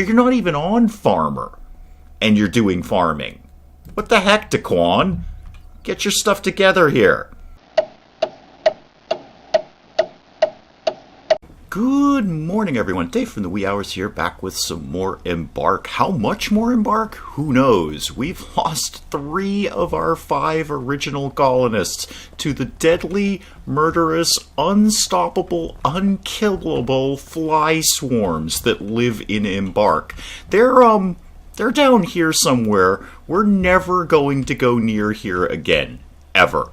You're not even on Farmer, and you're doing farming. What the heck, Daquan? Get your stuff together here. Good morning, everyone. Dave from the wee hours here, back with some more Embark. How much more Embark? Who knows? We've lost 3 of our 5 original colonists to the deadly, murderous, unstoppable, unkillable fly swarms that live in Embark. They're down here somewhere. We're never going to go near here again. Ever.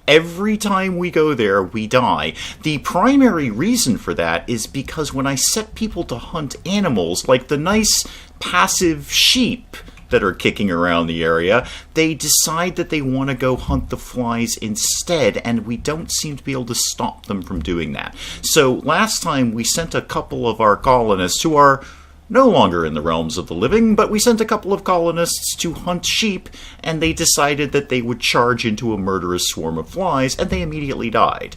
Every time we go there, we die. The primary reason for that is because when I set people to hunt animals, like the nice passive sheep that are kicking around the area, they decide that they want to go hunt the flies instead, and we don't seem to be able to stop them from doing that. So last time we sent a couple of our colonists who are no longer in the realms of the living, but we sent a couple of colonists to hunt sheep, and they decided that they would charge into a murderous swarm of flies, and they immediately died.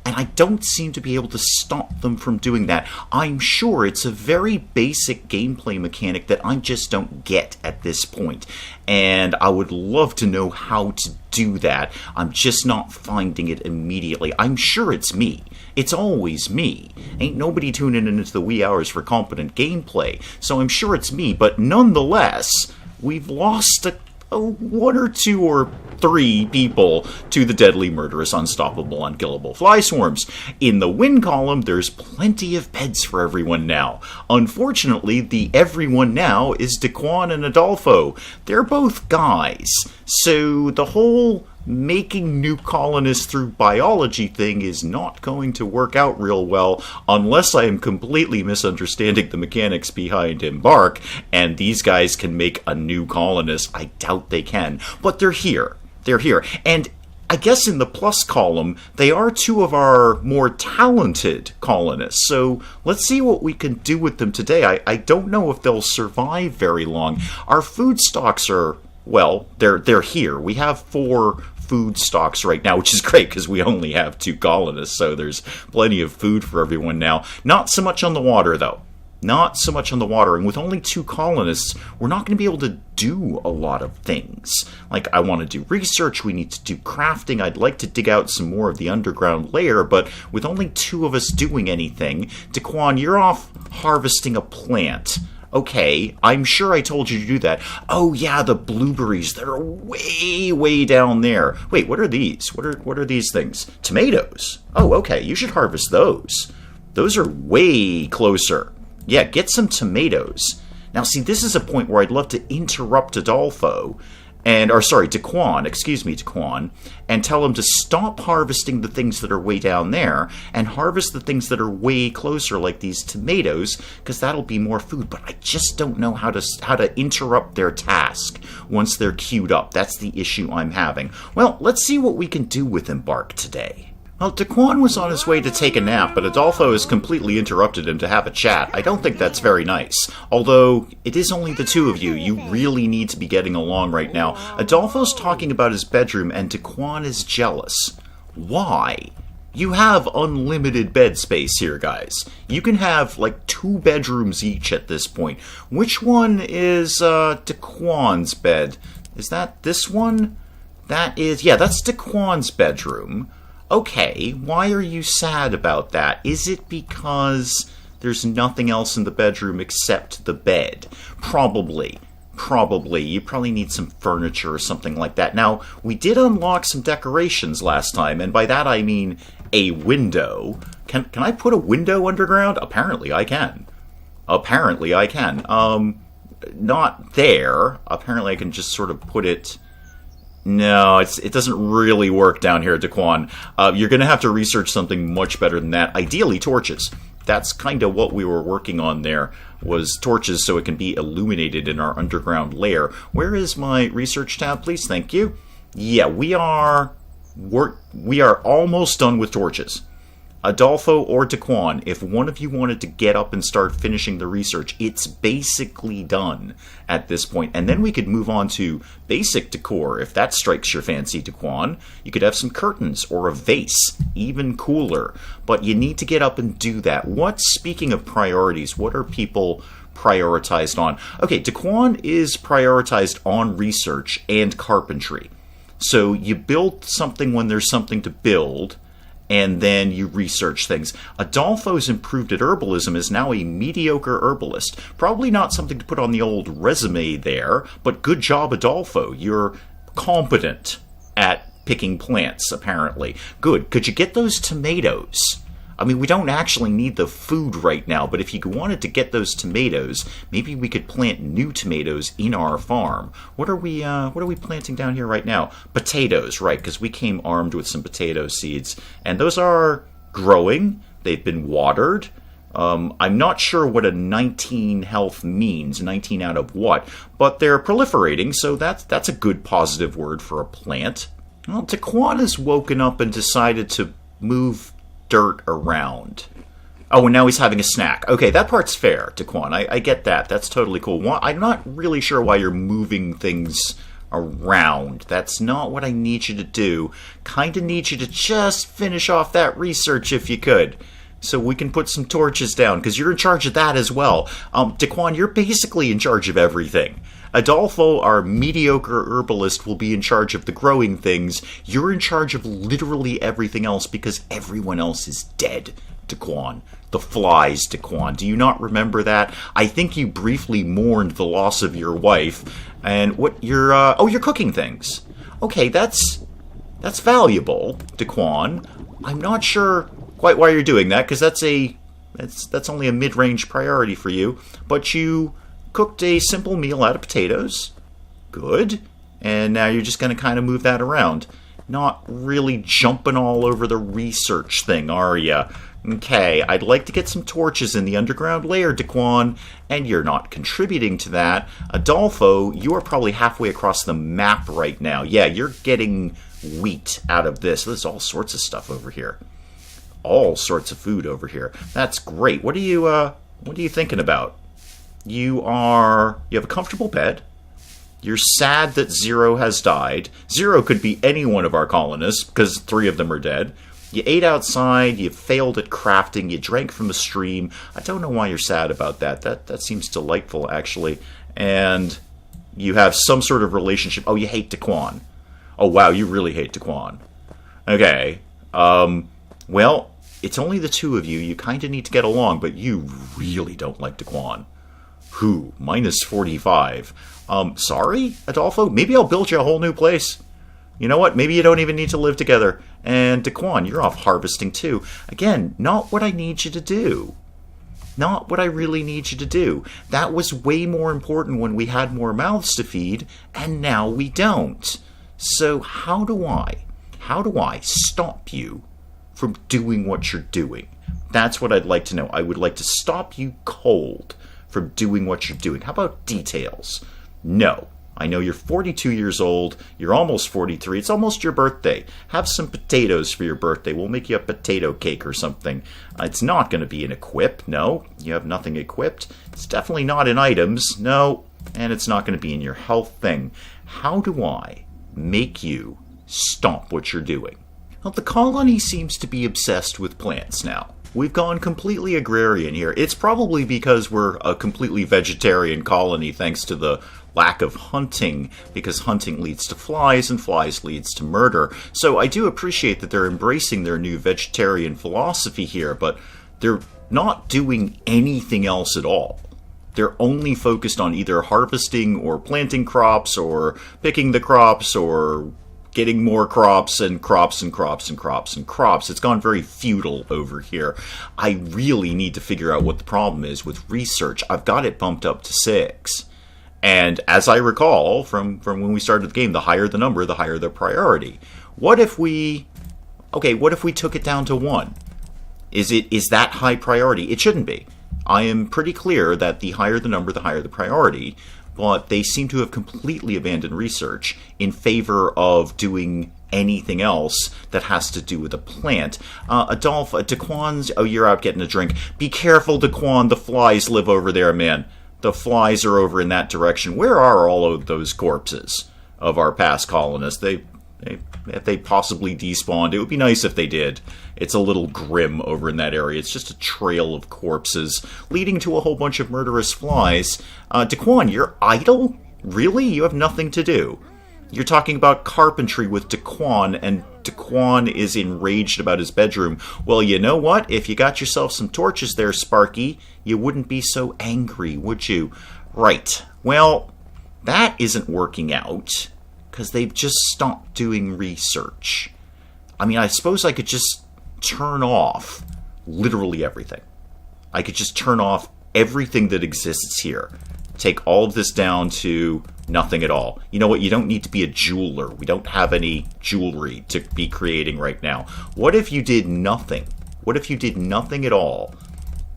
And I don't seem to be able to stop them from doing that. I'm sure it's a very basic gameplay mechanic that I just don't get at this point. And I would love to know how to do that. I'm just not finding it immediately. I'm sure it's me. It's always me. Ain't nobody tuning into the wee hours for competent gameplay, so I'm sure it's me, but nonetheless, we've lost 1 or 2 or 3 people to the deadly, murderous, unstoppable, unkillable fly swarms. In the win column, there's plenty of beds for everyone now. Unfortunately, the everyone now is Daquan and Adolfo. They're both guys, so the whole making new colonists through biology thing is not going to work out real well unless I am completely misunderstanding the mechanics behind Embark, and these guys can make a new colonist. I doubt they can, but they're here. They're here. And I guess in the plus column, they are 2 of our more talented colonists, so let's see what we can do with them today. I don't know if they'll survive very long. Our food stocks are, well, they're here. We have 4 food stocks right now, which is great because we only have 2 colonists, so there's plenty of food for everyone now. Not so much on the water, though. Not so much on the water, and with only 2 colonists, we're not going to be able to do a lot of things. Like, I want to do research, we need to do crafting, I'd like to dig out some more of the underground layer, but with only 2 of us doing anything, Daquan, you're off harvesting a plant. Okay, I'm sure I told you to do that. Oh yeah, the blueberries that are way, way down there. Wait, what are these? What are these things? Tomatoes. Oh, okay, you should harvest those. Those are way closer. Yeah, get some tomatoes. Now, see, this is a point where I'd love to interrupt Adolfo, Daquan, and tell him to stop harvesting the things that are way down there and harvest the things that are way closer, like these tomatoes, because that'll be more food. But I just don't know how to interrupt their task once they're queued up. That's the issue I'm having. Well, let's see what we can do with Embark today. Well, Daquan was on his way to take a nap, but Adolfo has completely interrupted him to have a chat. I don't think that's very nice. Although, it is only the 2 of you. You really need to be getting along right now. Adolfo's talking about his bedroom, and Daquan is jealous. Why? You have unlimited bed space here, guys. You can have, like, 2 bedrooms each at this point. Which one is, Daquan's bed? Is that this one? Yeah, that's Daquan's bedroom. Okay, why are you sad about that? Is it because there's nothing else in the bedroom except the bed? Probably. You probably need some furniture or something like that. Now, we did unlock some decorations last time, and by that I mean a window. Can I put a window underground? Apparently I can. Not there. Apparently I can just sort of put it... No, it doesn't really work down here, Daquan. You're going to have to research something much better than that. Ideally, torches. That's kind of what we were working on there, was torches so it can be illuminated in our underground lair. Where is my research tab, please? Thank you. Yeah, we are almost done with torches. Adolfo or Daquan, if one of you wanted to get up and start finishing the research, it's basically done at this point. And then we could move on to basic decor, if that strikes your fancy, Daquan. You could have some curtains or a vase, even cooler. But you need to get up and do that. Speaking of priorities, what are people prioritized on? Okay, Daquan is prioritized on research and carpentry. So you build something when there's something to build, and then you research things. Adolfo's improved at herbalism is now a mediocre herbalist. Probably not something to put on the old resume there, but good job, Adolfo. You're competent at picking plants, apparently. Good. Could you get those tomatoes? I mean, we don't actually need the food right now, but if you wanted to get those tomatoes, maybe we could plant new tomatoes in our farm. What are we planting down here right now? Potatoes, right, because we came armed with some potato seeds, and those are growing. They've been watered. I'm not sure what a 19 health means, 19 out of what, but they're proliferating, so that's a good positive word for a plant. Well, Daquan has woken up and decided to move dirt around. Oh, and now he's having a snack. Okay, that part's fair, Daquan. I get that. That's totally cool. I'm not really sure why you're moving things around. That's not what I need you to do. Kinda need you to just finish off that research if you could, so we can put some torches down, because you're in charge of that as well. Daquan, you're basically in charge of everything. Adolfo, our mediocre herbalist, will be in charge of the growing things. You're in charge of literally everything else because everyone else is dead, Daquan. The flies, Daquan. Do you not remember that? I think you briefly mourned the loss of your wife. And what you're cooking things. Okay, that's valuable, Daquan. I'm not sure quite why you're doing that, because that's only a mid-range priority for you. But you cooked a simple meal out of potatoes. Good. And now you're just going to kind of move that around. Not really jumping all over the research thing, are you? Okay, I'd like to get some torches in the underground layer, Daquan, and you're not contributing to that. Adolfo, you are probably halfway across the map right now. Yeah, you're getting wheat out of this. There's all sorts of stuff over here. All sorts of food over here. That's great. What are you thinking about? You have a comfortable bed. You're sad that Zero has died. Zero could be any one of our colonists, because 3 of them are dead. You ate outside, you failed at crafting, you drank from the stream. I don't know why you're sad about that. That seems delightful, actually. And you have some sort of relationship. Oh, you hate Daquan. Oh, wow, you really hate Daquan. Okay. Well, it's only the 2 of you. You kind of need to get along, but you really don't like Daquan. Who? Minus 45. Sorry, Adolfo? Maybe I'll build you a whole new place. You know what? Maybe you don't even need to live together. And Daquan, you're off harvesting too. Again, not what I need you to do. Not what I really need you to do. That was way more important when we had more mouths to feed, and now we don't. So how do I stop you from doing what you're doing? That's what I'd like to know. I would like to stop you cold from doing what you're doing. How about details? No. I know you're 42 years old. You're almost 43. It's almost your birthday. Have some potatoes for your birthday. We'll make you a potato cake or something. It's not going to be an equip. No, you have nothing equipped. It's definitely not in items. No, and it's not going to be in your health thing. How do I make you stop what you're doing? Well, the colony seems to be obsessed with plants now. We've gone completely agrarian here. It's probably because we're a completely vegetarian colony thanks to the lack of hunting, because hunting leads to flies and flies leads to murder. So I do appreciate that they're embracing their new vegetarian philosophy here, but they're not doing anything else at all. They're only focused on either harvesting or planting crops or picking the crops or getting more crops and crops and crops and crops and crops. It's gone very feudal over here. I really need to figure out what the problem is with research. I've got it bumped up to 6. And as I recall from when we started the game, the higher the number, the higher the priority. What if we took it down to 1? Is that high priority? It shouldn't be. I am pretty clear that the higher the number, the higher the priority. But they seem to have completely abandoned research in favor of doing anything else that has to do with a plant. Daquan's, oh, you're out getting a drink. Be careful, Daquan, the flies live over there, man. The flies are over in that direction. Where are all of those corpses of our past colonists? If they possibly despawned, it would be nice if they did. It's a little grim over in that area. It's just a trail of corpses leading to a whole bunch of murderous flies. Daquan, you're idle? Really? You have nothing to do. You're talking about carpentry with Daquan, and Daquan is enraged about his bedroom. Well, you know what? If you got yourself some torches there, Sparky, you wouldn't be so angry, would you? Right. Well, that isn't working out, because they've just stopped doing research. I mean, I suppose I could just turn off literally everything. I could just turn off everything that exists here. Take all of this down to nothing at all. You know what? You don't need to be a jeweler. We don't have any jewelry to be creating right now. What if you did nothing? What if you did nothing at all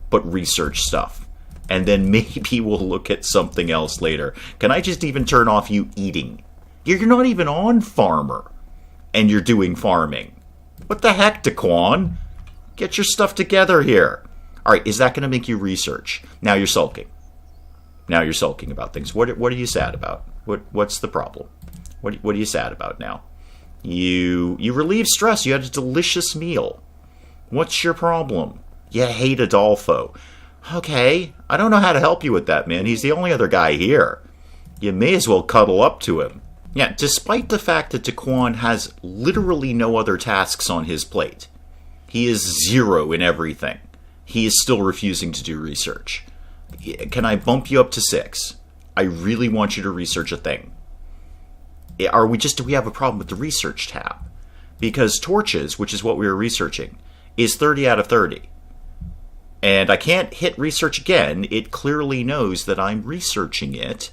but research stuff? And then maybe we'll look at something else later. Can I just even turn off you eating? You're not even on Farmer, and you're doing farming. What the heck, Daquan? Get your stuff together here. All right, is that going to make you research? Now you're sulking. Now you're sulking about things. What are you sad about? What's the problem? What are you sad about now? You relieve stress. You had a delicious meal. What's your problem? You hate Adolfo. Okay, I don't know how to help you with that, man. He's the only other guy here. You may as well cuddle up to him. Yeah, despite the fact that Daquan has literally no other tasks on his plate, he is 0 in everything. He is still refusing to do research. Can I bump you up to 6? I really want you to research a thing. Do we have a problem with the research tab? Because torches, which is what we were researching, is 30 out of 30. And I can't hit research again. It clearly knows that I'm researching it.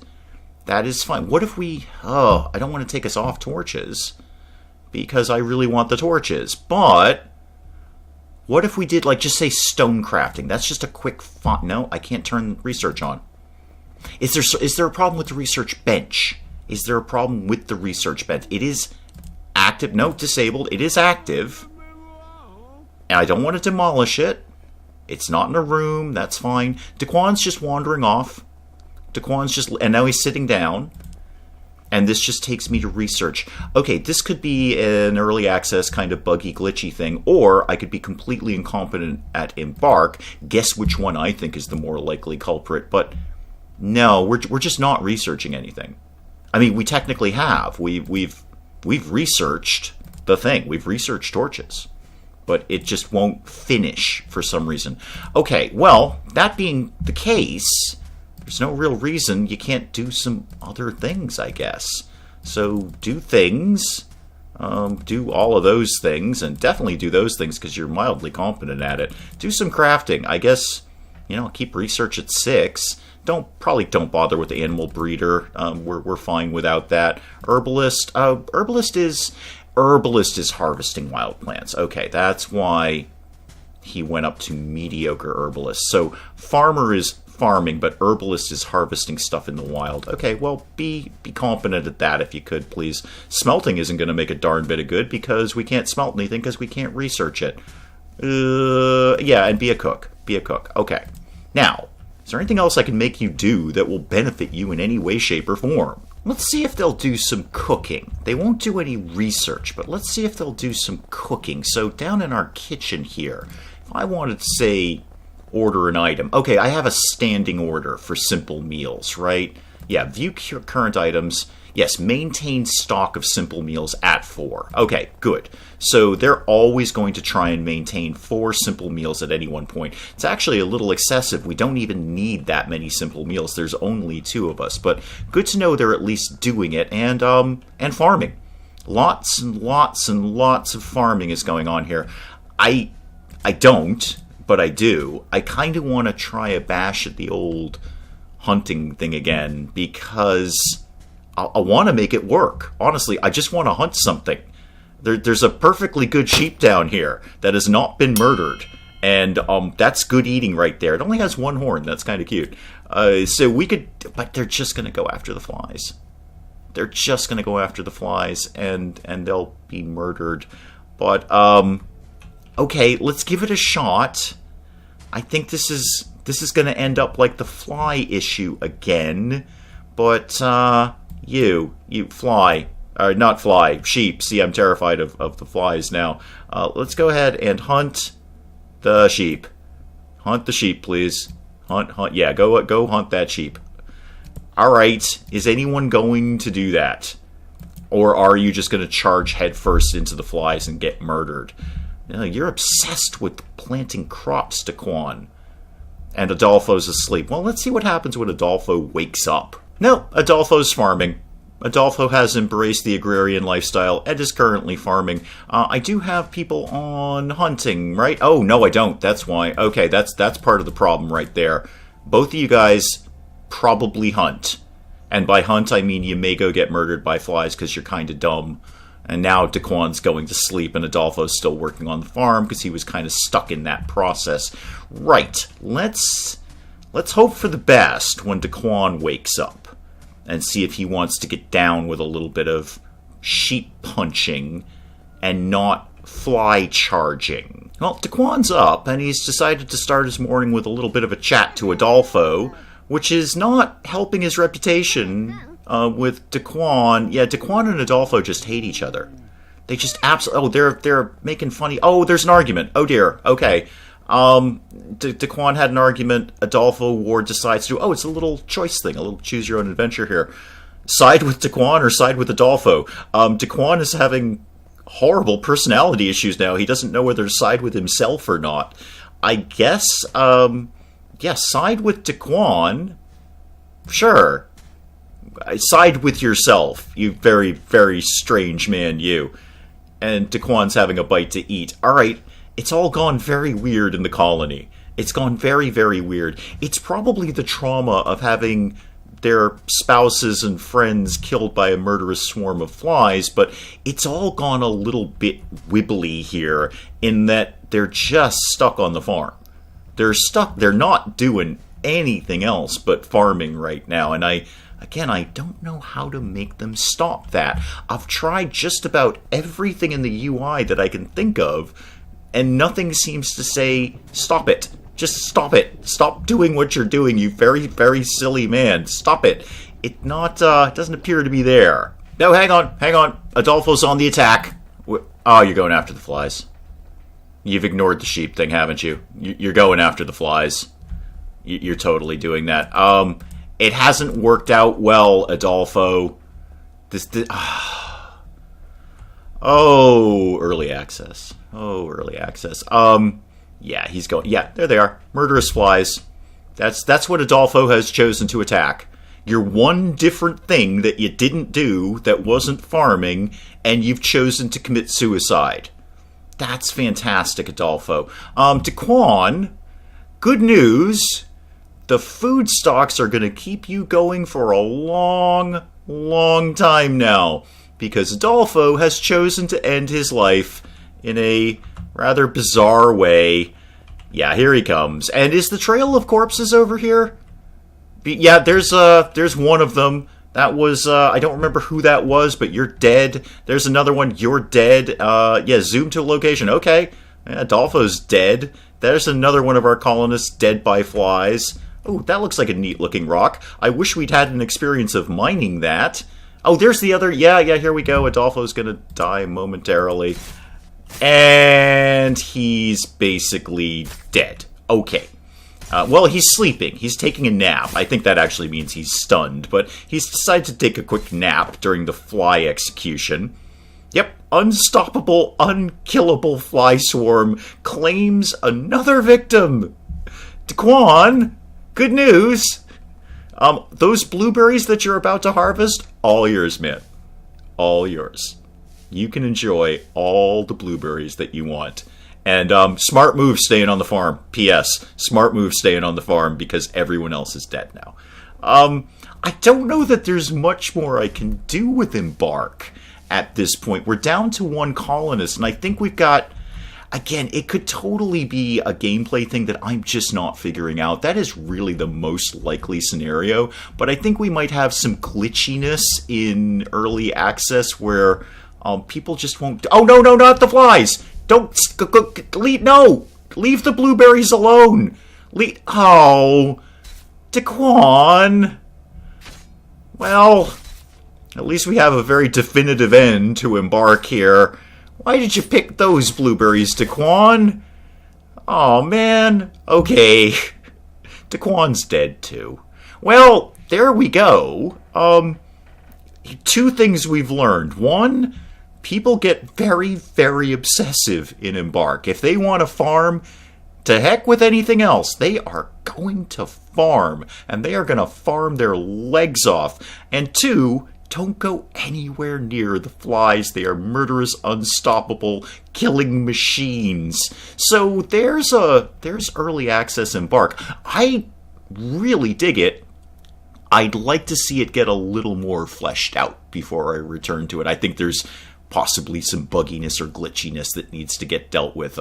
That is fine. What if we... I don't want to take us off torches, because I really want the torches. But what if we did, like, just say stone crafting? That's just a quick font. No, I can't turn research on. Is there a problem with the research bench? Is there a problem with the research bench? It is active. No, disabled. It is active. And I don't want to demolish it. It's not in a room. That's fine. Daquan's just wandering off. And now he's sitting down. And this just takes me to research. Okay, this could be an early access kind of buggy, glitchy thing, or I could be completely incompetent at Embark. Guess which one I think is the more likely culprit. But no, we're just not researching anything. I mean, we technically have. We've researched the thing. We've researched torches. But it just won't finish for some reason. Okay, well, that being the case... There's no real reason you can't do some other things, I guess. So do things, do all of those things, and definitely do those things because you're mildly competent at it. Do some crafting. I guess, keep research at 6. Probably don't bother with the animal breeder. We're fine without that. Herbalist. Herbalist is harvesting wild plants. Okay, that's why he went up to mediocre herbalist. So farmer is farming, but herbalist is harvesting stuff in the wild. Okay, well, be competent at that if you could, please. Smelting isn't going to make a darn bit of good because we can't smelt anything because we can't research it. Yeah, and be a cook. Be a cook. Okay. Now, is there anything else I can make you do that will benefit you in any way, shape, or form? Let's see if they'll do some cooking. They won't do any research, but let's see if they'll do some cooking. So down in our kitchen here, if I wanted to say... order an item. Okay, I have a standing order for simple meals, right? Yeah, view current items. Yes, maintain stock of simple meals at 4. Okay, good. So they're always going to try and maintain 4 simple meals at any one point. It's actually a little excessive. We don't even need that many simple meals. There's only 2 of us. But good to know they're at least doing it and farming. Lots and lots and lots of farming is going on here. I don't, but I do. I kind of want to try a bash at the old hunting thing again because I want to make it work. Honestly, I just want to hunt something. There's a perfectly good sheep down here that has not been murdered. And that's good eating right there. It only has 1 horn. That's kind of cute. So we could... But they're just going to go after the flies. They're just going to go after the flies and they'll be murdered. But, okay, let's give it a shot. I think this is going to end up like the fly issue again. But, you fly, Not fly, sheep. See, I'm terrified of the flies now. Let's go ahead and hunt the sheep. Hunt the sheep, please. Hunt. Yeah, go hunt that sheep. Alright, is anyone going to do that? Or are you just going to charge headfirst into the flies and get murdered? You're obsessed with planting crops, Daquan. And Adolfo's asleep. Well, let's see what happens when Adolfo wakes up. No, Adolfo's farming. Adolfo has embraced the agrarian lifestyle and is currently farming. I do have people on hunting, right? Oh, no, I don't. That's why. Okay, that's part of the problem right there. Both of you guys probably hunt. And by hunt, I mean you may go get murdered by flies because you're kind of dumb. And now Daquan's going to sleep and Adolfo's still working on the farm because he was kind of stuck in that process. Right, let's hope for the best when Daquan wakes up and see if he wants to get down with a little bit of sheep punching and not fly charging. Well, Daquan's up and he's decided to start his morning with a little bit of a chat to Adolfo, which is not helping his reputation with Daquan. Yeah, Daquan and Adolfo just hate each other. They just absolutely... Oh, they're making funny... Oh, there's an argument. Oh, dear. Okay. Daquan had an argument. Adolfo Ward decides to... Oh, it's a little choice thing. A little choose-your-own-adventure here. Side with Daquan or side with Adolfo? Daquan is having horrible personality issues now. He doesn't know whether to side with himself or not. I guess... Yeah, side with Daquan. Sure. Side with yourself, you very, very strange man, you. And Daquan's having a bite to eat. Alright, it's all gone very weird in the colony. It's gone very, very weird. It's probably the trauma of having their spouses and friends killed by a murderous swarm of flies, but it's all gone a little bit wibbly here in that they're just stuck on the farm. They're stuck. They're not doing anything else but farming right now, and I don't know how to make them stop that. I've tried just about everything in the UI that I can think of, and nothing seems to say, stop it. Just stop it. Stop doing what you're doing, you very, very silly man. Stop it. It doesn't appear to be there. No, hang on. Adolfo's on the attack. Oh, you're going after the flies. You've ignored the sheep thing, haven't you? You're going after the flies. You're totally doing that. It hasn't worked out well, Adolfo. Oh, early access. Yeah, he's going. Yeah, there they are. Murderous flies. That's what Adolfo has chosen to attack. Your one different thing that you didn't do that wasn't farming, and you've chosen to commit suicide. That's fantastic, Adolfo. Daquan, good news. The food stocks are going to keep you going for a long, long time now, because Adolfo has chosen to end his life in a rather bizarre way. Yeah, here he comes. And is the trail of corpses over here? Yeah, there's one of them. That was, I don't remember who that was, but you're dead. There's another one, you're dead. Yeah, zoom to a location. Okay, yeah, Adolfo's dead. There's another one of our colonists dead by flies. Oh, that looks like a neat-looking rock. I wish we'd had an experience of mining that. Oh, there's the other. Yeah, here we go. Adolfo's gonna die momentarily. And he's basically dead. Okay. Well, he's sleeping. He's taking a nap. I think that actually means he's stunned, but he's decided to take a quick nap during the fly execution. Yep, unstoppable, unkillable fly swarm claims another victim. Daquan, good news. Those blueberries that you're about to harvest, all yours, man. All yours. You can enjoy all the blueberries that you want. And smart move staying on the farm. P.S. Smart move staying on the farm because everyone else is dead now. I don't know that there's much more I can do with Embark at this point. We're down to one colonist, and I think we've got... Again, it could totally be a gameplay thing that I'm just not figuring out. That is really the most likely scenario. But I think we might have some glitchiness in early access where people just won't... Oh, no, not the flies! Don't... No! Leave the blueberries alone! Oh... Daquan... Well... At least we have a very definitive end to Embark here. Why did you pick those blueberries, Daquan? Oh man. Okay. Daquan's dead too. Well, there we go. Two things we've learned. One, people get very, very obsessive in Embark. If they want to farm, to heck with anything else. They are going to farm, and they are going to farm their legs off. And two, don't go anywhere near the flies. They are murderous, unstoppable, killing machines. So there's early access Embark. I really dig it. I'd like to see it get a little more fleshed out before I return to it. I think there's possibly some bugginess or glitchiness that needs to get dealt with,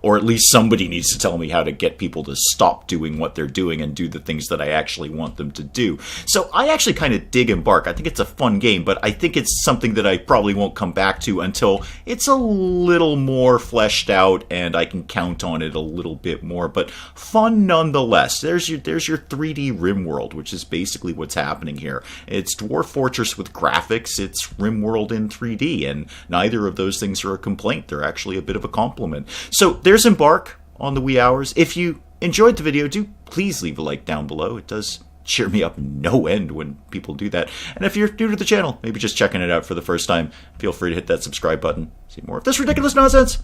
or at least somebody needs to tell me how to get people to stop doing what they're doing and do the things that I actually want them to do. So I actually kind of dig Embark. I think it's a fun game, but I think it's something that I probably won't come back to until it's a little more fleshed out and I can count on it a little bit more, but fun nonetheless. There's your 3D RimWorld, which is basically what's happening here. It's Dwarf Fortress with graphics, it's RimWorld in 3D, and neither of those things are a complaint. They're actually a bit of a compliment. So there's Embark on the wee hours. If you enjoyed the video, do please leave a like down below. It does cheer me up no end when people do that. And if you're new to the channel, maybe just checking it out for the first time, feel free to hit that subscribe button. See more of this ridiculous nonsense.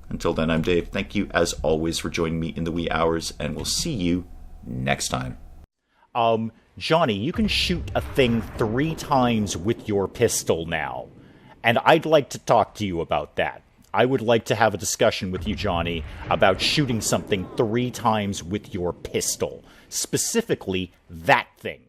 Until then, I'm Dave. Thank you, as always, for joining me in the wee hours, and we'll see you next time. Johnny, you can shoot a thing 3 times with your pistol now. And I'd like to talk to you about that. I would like to have a discussion with you, Johnny, about shooting something 3 times with your pistol. Specifically, that thing.